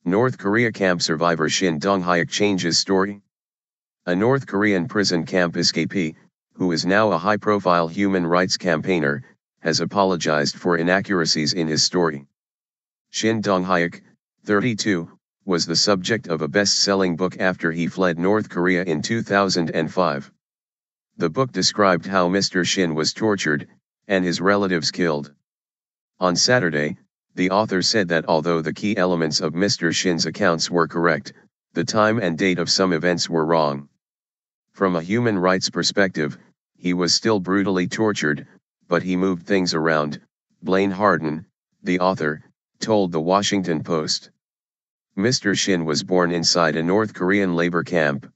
North Korea camp survivor Shin Dong-hyuk changes story. A North Korean prison camp escapee, who is now a high-profile human rights campaigner, has apologized for inaccuracies in his story. Shin Dong-hyuk, 32, was the subject of a best-selling book after he fled North Korea in 2005. The book described how Mr. Shin was tortured, and his relatives killed. On Saturday, the author said that although the key elements of Mr. Shin's accounts were correct, the time and date of some events were wrong. From a human rights perspective, he was still brutally tortured, but he moved things around, Blaine Harden, the author, told the Washington Post. Mr. Shin was born inside a North Korean labor camp.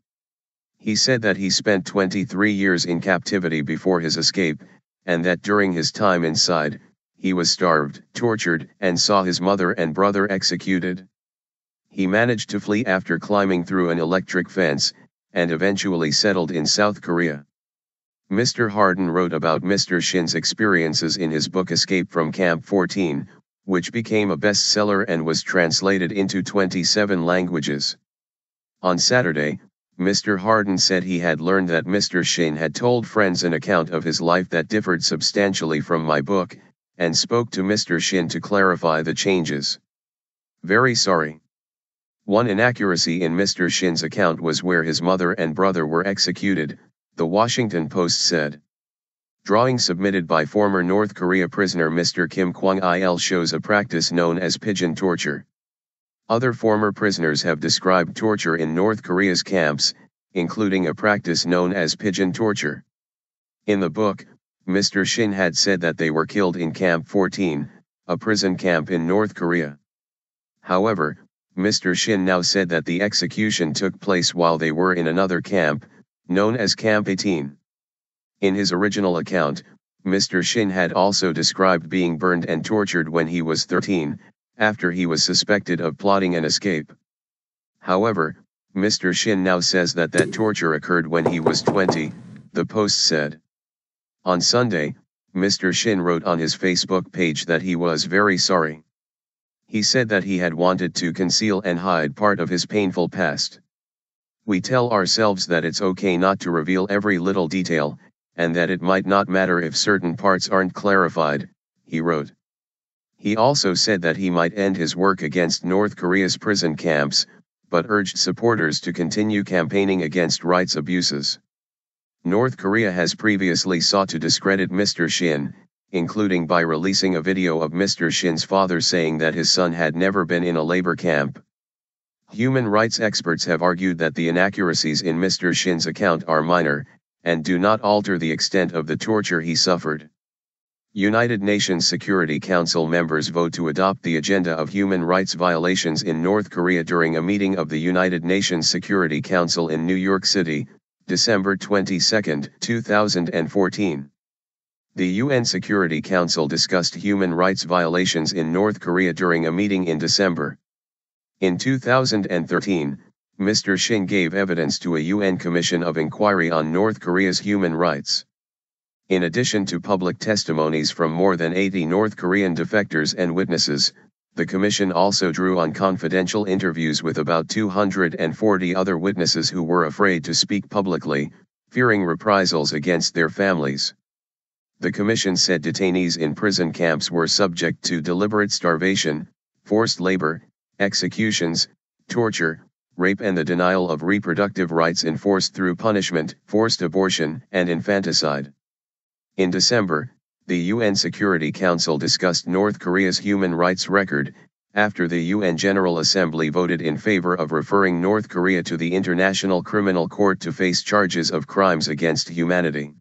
He said that he spent 23 years in captivity before his escape, and that during his time inside, he was starved, tortured, and saw his mother and brother executed. He managed to flee after climbing through an electric fence, and eventually settled in South Korea. Mr. Harden wrote about Mr. Shin's experiences in his book Escape from Camp 14, which became a bestseller and was translated into 27 languages. On Saturday, Mr. Harden said he had learned that Mr. Shin had told friends an account of his life that differed substantially from my book, and spoke to Mr. Shin to clarify the changes. Very sorry. One inaccuracy in Mr. Shin's account was where his mother and brother were executed, the Washington Post said. Drawing submitted by former North Korea prisoner Mr. Kim Kwang-il shows a practice known as pigeon torture. Other former prisoners have described torture in North Korea's camps, including a practice known as pigeon torture. In the book, Mr. Shin had said that they were killed in Camp 14, a prison camp in North Korea. However, Mr. Shin now said that the execution took place while they were in another camp, known as Camp 18. In his original account, Mr. Shin had also described being burned and tortured when he was 13, after he was suspected of plotting an escape. However, Mr. Shin now says that torture occurred when he was 20, the Post said. On Sunday, Mr. Shin wrote on his Facebook page that he was very sorry. He said that he had wanted to conceal and hide part of his painful past. We tell ourselves that it's okay not to reveal every little detail, and that it might not matter if certain parts aren't clarified, he wrote. He also said that he might end his work against North Korea's prison camps, but urged supporters to continue campaigning against rights abuses. North Korea has previously sought to discredit Mr. Shin, including by releasing a video of Mr. Shin's father saying that his son had never been in a labor camp. Human rights experts have argued that the inaccuracies in Mr. Shin's account are minor, and do not alter the extent of the torture he suffered. United Nations Security Council members vote to adopt the agenda of human rights violations in North Korea during a meeting of the United Nations Security Council in New York City, December 22, 2014. The UN Security Council discussed human rights violations in North Korea during a meeting in December. In 2013, Mr. Shin gave evidence to a UN Commission of Inquiry on North Korea's human rights. In addition to public testimonies from more than 80 North Korean defectors and witnesses, the Commission also drew on confidential interviews with about 240 other witnesses who were afraid to speak publicly, fearing reprisals against their families. The Commission said detainees in prison camps were subject to deliberate starvation, forced labor, executions, torture, rape and the denial of reproductive rights enforced through punishment, forced abortion, and infanticide. In December, the UN Security Council discussed North Korea's human rights record, after the UN General Assembly voted in favor of referring North Korea to the International Criminal Court to face charges of crimes against humanity.